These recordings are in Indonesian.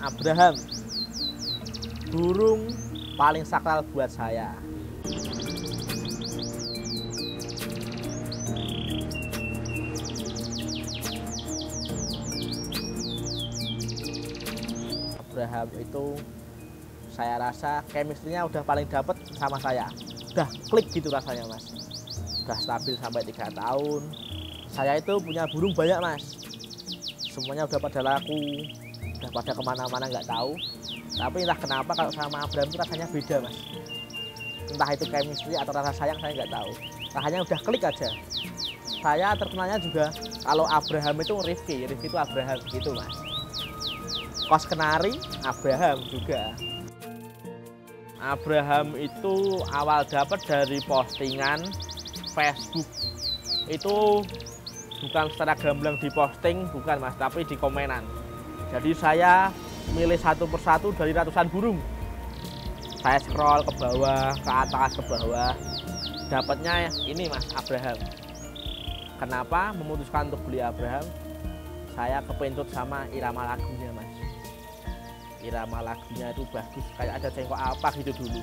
Abraham, burung paling sakral buat saya. Abraham itu saya rasa chemistry-nya udah paling dapet sama saya. Udah klik gitu rasanya mas. Udah stabil sampai 3 tahun. Saya itu punya burung banyak mas. Semuanya udah pada laku, udah pada kemana-mana nggak tahu. Tapi entah kenapa kalau sama Abraham itu rasanya beda mas. Entah itu chemistry atau rasa sayang saya nggak tahu. Rasanya udah klik aja. Saya terkenalnya juga kalau Abraham itu Rifki itu Abraham gitu mas. Kos Kenari Abraham juga. Abraham itu awal dapat dari postingan Facebook. Itu bukan secara gamblang diposting, bukan mas, tapi di komenan. Jadi saya milih satu persatu dari ratusan burung. Saya scroll ke bawah, ke atas, ke bawah. Dapatnya ini mas, Abraham. Kenapa memutuskan untuk beli Abraham? Saya kepintut sama irama lagunya mas. Irama lagunya itu bagus, kayak ada cengkok apa gitu dulu.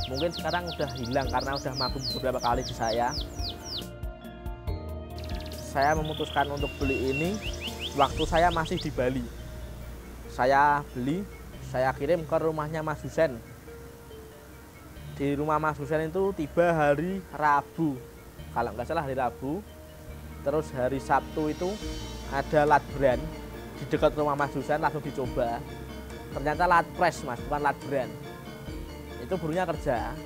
Mungkin sekarang udah hilang karena udah mabuk beberapa kali di saya. Saya memutuskan untuk beli ini waktu saya masih di Bali. Saya beli, saya kirim ke rumahnya Mas Husen. Di rumah Mas Husen itu tiba hari Rabu, kalau nggak salah hari Rabu. Terus hari Sabtu itu ada latbran di dekat rumah Mas Husen, langsung dicoba. Ternyata latpres mas, bukan latbran. Itu burungnya kerja,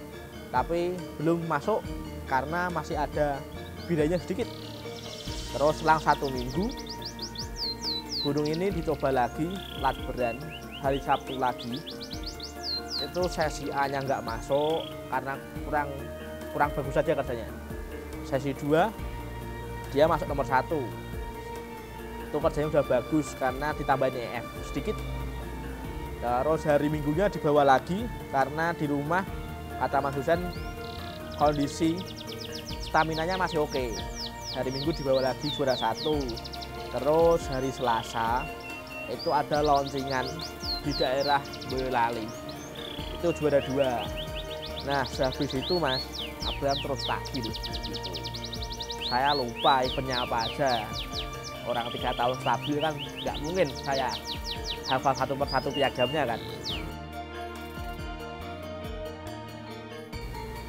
tapi belum masuk karena masih ada bidanya sedikit. Terus selang 1 minggu, burung ini dicoba lagi, latbran, hari Sabtu lagi. Itu sesi A-nya nggak masuk karena kurang bagus saja kerjanya. Sesi 2, dia masuk nomor 1. Itu kerjanya udah bagus karena ditambahin EF sedikit. Terus hari Minggunya dibawa lagi karena di rumah kata Mas Husen kondisi staminanya masih oke. Hari Minggu dibawa lagi juara 1. Terus hari Selasa itu ada launcingan di daerah Boyolali. Itu juara 2. Nah sehabis itu mas, Abraham terus stabil gitu. Saya lupa eventnya apa aja. Orang 3 tahun stabil kan nggak mungkin saya hafal satu persatu piagamnya kan.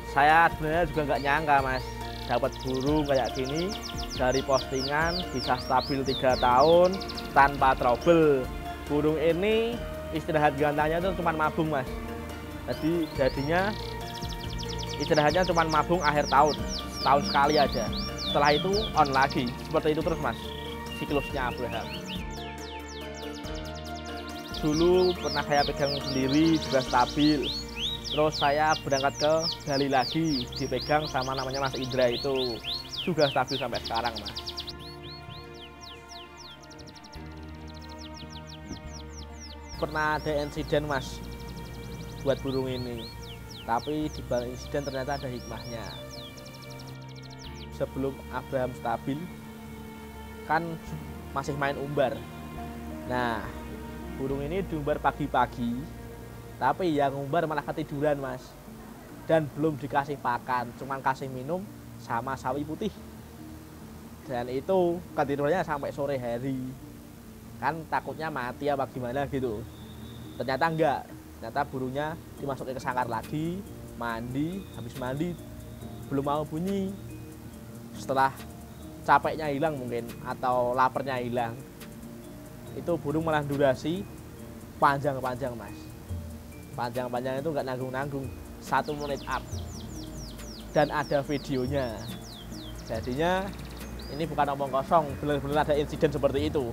Saya sebenarnya juga nggak nyangka mas, dapat burung kayak gini dari postingan bisa stabil 3 tahun tanpa trouble. Burung ini istirahat gantangnya itu cuma mabung mas. Jadi jadinya istirahatnya cuma mabung akhir tahun, setahun sekali aja. Setelah itu on lagi, seperti itu terus mas siklusnya Abraham. Dulu pernah saya pegang sendiri juga stabil. Terus saya berangkat ke Bali lagi, dipegang sama namanya Mas Indra, itu juga stabil sampai sekarang mas. Pernah ada insiden mas buat burung ini, tapi di balik insiden ternyata ada hikmahnya. Sebelum Abraham stabil kan masih main umbar. Nah burung ini diumbar pagi-pagi, tapi yang umbar malah ketiduran mas. Dan belum dikasih pakan, cuman kasih minum sama sawi putih. Dan itu ketidurannya sampai sore hari. Kan takutnya mati apa gimana gitu. Ternyata enggak, ternyata burungnya dimasukin ke sangkar lagi, mandi, habis mandi belum mau bunyi. Setelah capeknya hilang mungkin, atau laparnya hilang, itu burung malah durasi panjang-panjang mas. Panjang-panjang itu nggak nanggung-nanggung, 1 menit up. Dan ada videonya. Jadinya ini bukan omong kosong, benar-benar ada insiden seperti itu.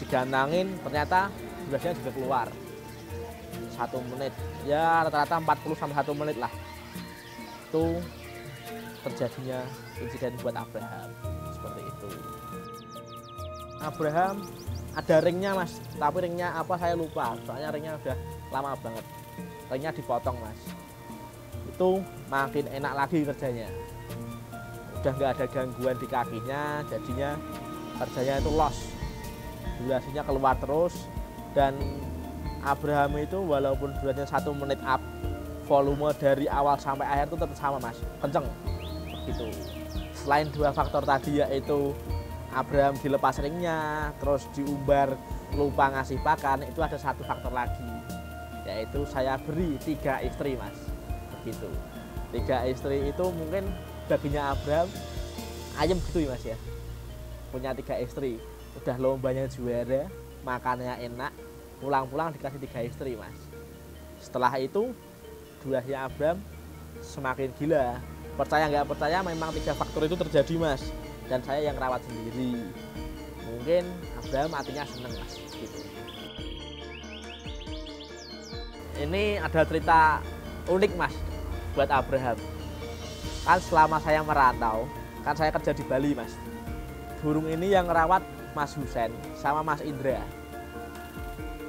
Digantangin ternyata durasinya juga keluar 1 menit. Ya rata-rata 40 sampai 1 menit lah. Itu terjadinya insiden buat Abraham seperti itu. Abraham ada ringnya mas, tapi ringnya apa saya lupa, soalnya ringnya udah lama banget. Ringnya dipotong mas, itu makin enak lagi kerjanya. Udah nggak ada gangguan di kakinya, jadinya kerjanya itu los, durasinya keluar terus. Dan Abraham itu walaupun durasinya 1 menit up, volume dari awal sampai akhir itu tetap sama mas, kenceng gitu. Selain 2 faktor tadi, yaitu Abraham dilepas ringnya, terus diumbar lupa ngasih pakan, itu ada 1 faktor lagi, yaitu saya beri 3 istri mas, begitu. 3 istri itu mungkin baginya Abraham ayam gitu ya mas ya, punya 3 istri, udah lombanya juara, makannya enak, pulang-pulang dikasih 3 istri mas. Setelah itu durasinya Abraham semakin gila. Percaya nggak percaya, memang 3 faktor itu terjadi mas, dan saya yang rawat sendiri. Mungkin Abraham artinya seneng mas gitu. Ini ada cerita unik mas buat Abraham. Kan selama saya merantau, kan saya kerja di Bali mas, burung ini yang rawat Mas Husen sama Mas Indra.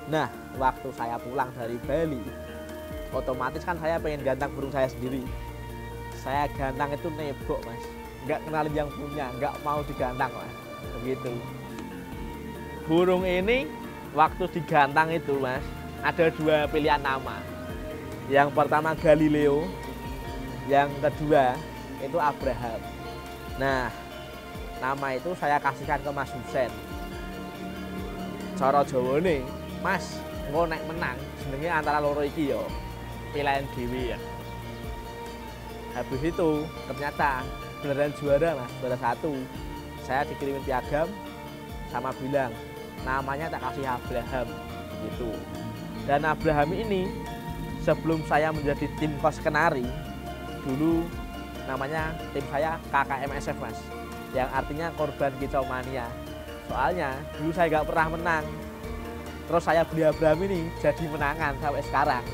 Nah, waktu saya pulang dari Bali, otomatis kan saya pengen gantang burung saya sendiri. Saya gantang itu nebok mas, nggak kenalin yang punya, nggak mau digantang mas, begitu. Burung ini waktu digantang itu mas, ada 2 pilihan nama. Yang pertama Galileo, yang kedua itu Abraham. Nah, nama itu saya kasihkan ke Mas Husen. Cara Jawane, mas, engko nek menang jenenge antara loro iki yo, pilihan dhewe ya. Habis itu ternyata beneran juara mas, juara 1. Saya dikirimin piagam sama bilang namanya tak kasih Abraham gitu. Dan Abraham ini sebelum saya menjadi tim Kos Kenari, dulu namanya tim saya KKMSF mas, yang artinya korban kicau mania. Soalnya dulu saya nggak pernah menang, terus saya beli Abraham ini jadi menangan sampai sekarang.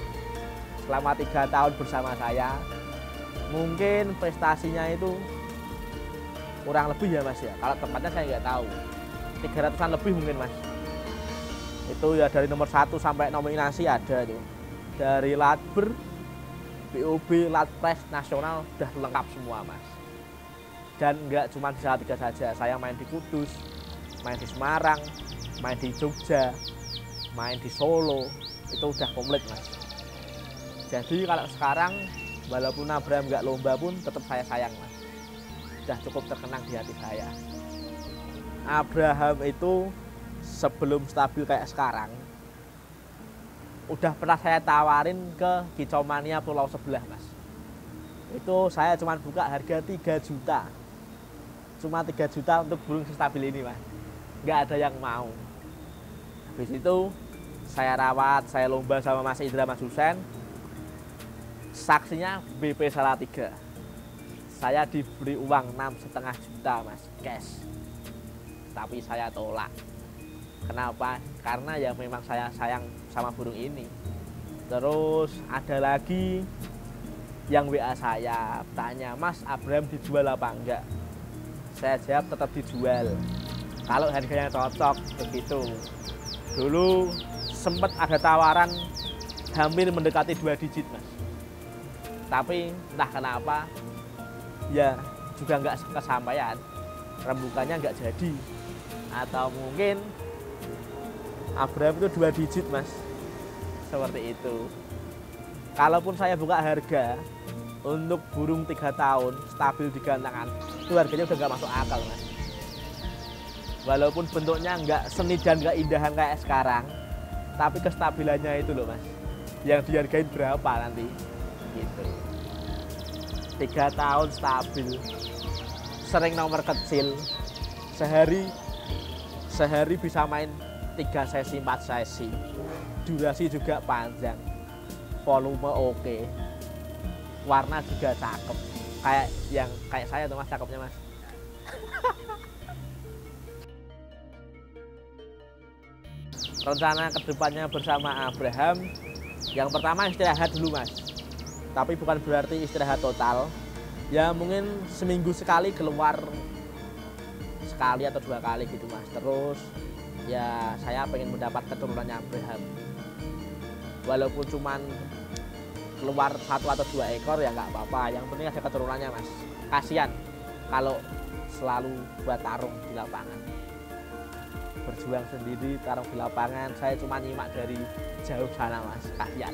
Selama 3 tahun bersama saya, mungkin prestasinya itu kurang lebih ya mas ya, kalau tempatnya saya nggak tahu, 300-an lebih mungkin mas. Itu ya dari nomor 1 sampai nominasi ada tuh, dari Latber, POB, Latpres, Nasional, udah lengkap semua mas. Dan nggak cuma di Salatiga saja, saya main di Kudus, main di Semarang, main di Jogja, main di Solo, itu udah komplit mas. Jadi kalau sekarang walaupun Abraham nggak lomba pun tetap saya sayang mas, udah cukup terkenang di hati saya. Abraham itu sebelum stabil kayak sekarang, udah pernah saya tawarin ke Kicau Mania Pulau sebelah mas. Itu saya cuma buka harga 3 juta, cuma 3 juta untuk burung stabil ini mas, nggak ada yang mau. Habis itu saya rawat, saya lomba sama Mas Indra, Mas Husen. Saksinya BP Salatiga, saya diberi uang 6,5 juta mas, cash. Tapi saya tolak. Kenapa? Karena ya memang saya sayang sama burung ini. Terus ada lagi yang WA saya tanya, mas Abraham dijual apa enggak? Saya jawab tetap dijual kalau harganya cocok begitu. Dulu sempat ada tawaran hampir mendekati 2 digit mas, tapi entah kenapa ya juga nggak kesampaian, rembukannya nggak jadi, atau mungkin Abraham itu 2 digit mas, seperti itu. Kalaupun saya buka harga untuk burung 3 tahun stabil di gantangan, itu harganya udah nggak masuk akal mas. Walaupun bentuknya nggak seni dan nggak indahan kayak sekarang, tapi kestabilannya itu loh mas, yang dihargain berapa nanti gitu. 3 tahun stabil, sering nomor kecil, sehari bisa main 3 sesi 4 sesi, durasi juga panjang, volume oke, warna juga cakep, kayak saya tuh mas, cakepnya mas. Rencana kedepannya bersama Abraham, yang pertama istirahat dulu mas, tapi bukan berarti istirahat total, ya mungkin seminggu sekali keluar, sekali atau 2 kali gitu mas. Terus ya saya pengen mendapat keturunannya Abraham, walaupun cuman keluar 1 atau 2 ekor ya nggak apa-apa, yang penting ada keturunannya mas. Kasihan kalau selalu buat tarung di lapangan. berjuang sendiri taruh di lapangan, saya cuma nyimak dari jauh sana Mas, kasihan.